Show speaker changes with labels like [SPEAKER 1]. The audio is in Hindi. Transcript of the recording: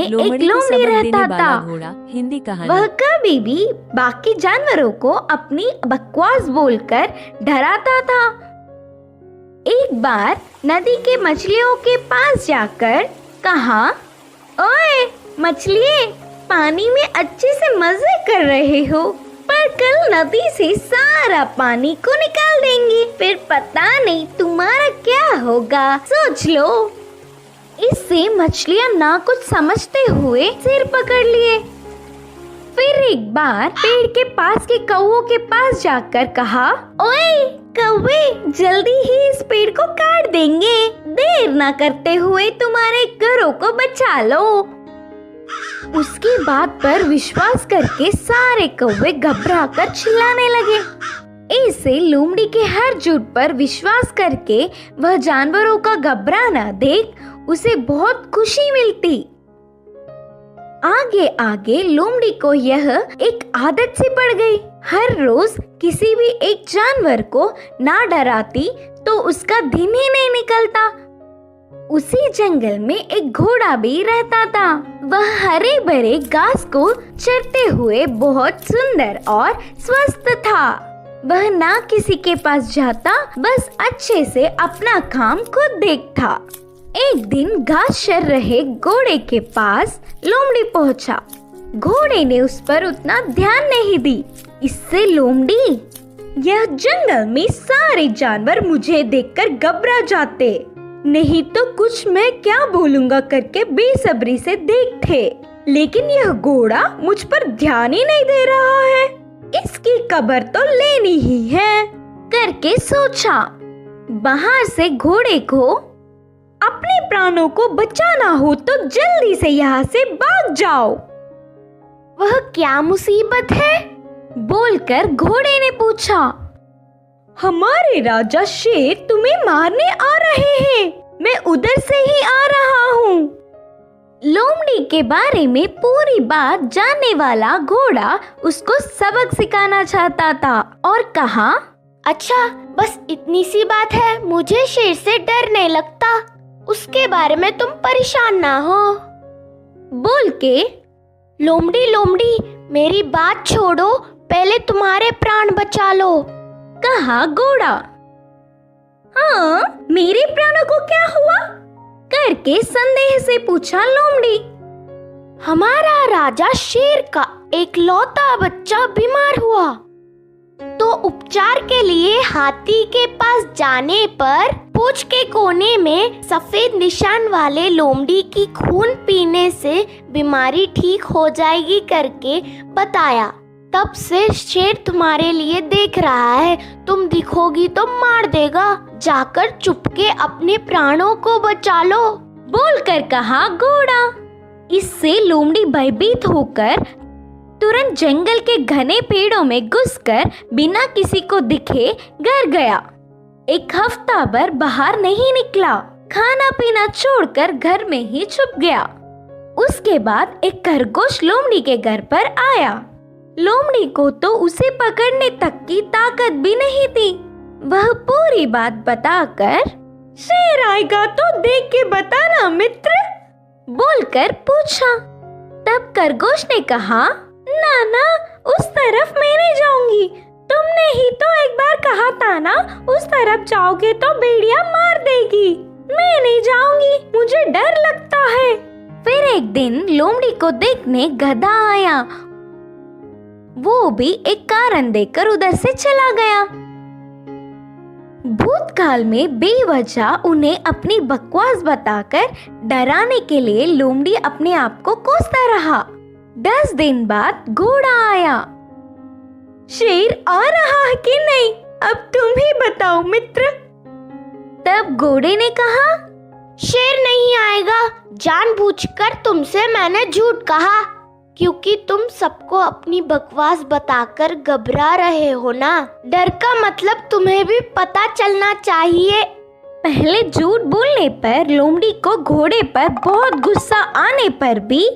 [SPEAKER 1] एक
[SPEAKER 2] लोमड़ी को
[SPEAKER 1] लोमड़ी
[SPEAKER 2] सबक देने
[SPEAKER 1] रहता
[SPEAKER 2] वाला
[SPEAKER 1] था।
[SPEAKER 2] घोड़ा। हिंदी कहानी।
[SPEAKER 1] वह कभी भी बाकी जानवरों को अपनी बकवास बोलकर डराता था। एक बार नदी के मछलियों के पास जाकर कहा, ओए मछलिए, पानी में अच्छे से मजे कर रहे हो, पर कल नदी से सारा पानी को निकाल देंगे, फिर पता नहीं तुम्हारा क्या होगा, सोच लो। इससे मछलियां ना कुछ समझते हुए सिर पकड़ लिए। फिर एक बार पेड़ के पास के कौवों के पास जाकर कहा, ओए कौवे, जल्दी ही इस पेड़ को काट देंगे, देर ना करते हुए तुम्हारे घरों को बचा लो। उसकी बात पर विश्वास करके सारे कौवे घबराकर चिल्लाने लगे। ऐसे लोमड़ी के हर झूठ पर विश्वास करके वह जानवरों का घबराना देख उसे बहुत खुशी मिलती। आगे आगे लोमड़ी को यह एक आदत सी पड़ गई। हर रोज किसी भी एक जानवर को ना डराती तो उसका दिन ही नहीं निकलता। उसी जंगल में एक घोड़ा भी रहता था। वह हरे भरे घास को चरते हुए बहुत सुंदर और स्वस्थ था। वह ना किसी के पास जाता, बस अच्छे से अपना काम खुद देखता। एक दिन घास चर रहे घोड़े के पास लोमड़ी पहुंचा। घोड़े ने उस पर उतना ध्यान नहीं दी। इससे लोमड़ी, यह जंगल में सारे जानवर मुझे देखकर घबरा जाते, नहीं तो कुछ मैं क्या बोलूंगा करके बेसब्री से देखते, लेकिन यह घोड़ा मुझ पर ध्यान ही नहीं दे रहा है, इसकी खबर तो लेनी ही है करके सोचा। बाहर से घोड़े को अपने प्राणों को बचाना हो तो जल्दी से यहाँ से भाग जाओ। वह क्या मुसीबत है? बोलकर घोड़े ने पूछा। हमारे राजा शेर तुम्हें मारने आ रहे हैं, मैं उधर से ही आ रहा हूँ। लोमड़ी के बारे में पूरी बात जानने वाला घोड़ा उसको सबक सिखाना चाहता था और कहा, अच्छा बस इतनी सी बात है, मुझे शेर से डर नहीं लगता, उसके बारे में तुम परेशान ना हो। बोल के, लोमड़ी लोमड़ी मेरी बात छोड़ो, पहले तुम्हारे प्राण बचा लो, कहा घोड़ा। हाँ, मेरे प्राणों को क्या हुआ? करके संदेह से पूछा लोमड़ी। हमारा राजा शेर का एक लौता बच्चा बीमार हुआ, तो उपचार के लिए हाथी के पास जाने पर पूंछ के कोने में सफेद निशान वाले लोमड़ी की खून पीने से बीमारी ठीक हो जाएगी करके बताया। तब से शेर तुम्हारे लिए देख रहा है, तुम दिखोगी तो मार देगा, जाकर चुपके अपने प्राणों को बचा लो, बोलकर कहा घोड़ा। इससे लोमड़ी भयभीत होकर तुरंत जंगल के घने पेड़ों में घुसकर बिना किसी को दिखे घर गया। एक हफ्ता भर बाहर नहीं निकला, खाना पीना छोड़कर घर में ही छुप गया। उसके बाद एक खरगोश लोमड़ी के घर पर आया। लोमड़ी को तो उसे पकड़ने तक की ताकत भी नहीं थी। वह पूरी बात बताकर, शेर आएगा तो देख के बताना मित्र, बोलकर पूछा। तब खरगोश ने कहा, ना ना, उस तरफ मैं नहीं जाऊंगी, तुमने ही तो एक बार कहा था ना, उस तरफ जाओगे तो भेड़िया मार देगी, मैं नहीं जाऊंगी, मुझे डर लगता है। फिर एक दिन लोमड़ी को देखने गधा आया। वो भी एक कारण देकर उधर से चला गया। भूतकाल में बेवजह उन्हें अपनी बकवास बताकर डराने के लिए लोमड़ी अपने आप को कोसता रहा। 10 दिन बाद घोड़ा आया। शेर आ रहा है कि नहीं, अब तुम ही बताओ मित्र। तब घोड़े ने कहा, शेर नहीं आएगा, जानबूझकर तुमसे मैंने झूठ कहा, क्योंकि तुम सबको अपनी बकवास बताकर घबरा रहे हो ना। डर का मतलब तुम्हें भी पता चलना चाहिए। पहले झूठ बोलने पर लोमड़ी को घोड़े पर बहुत गुस्सा आने पर भी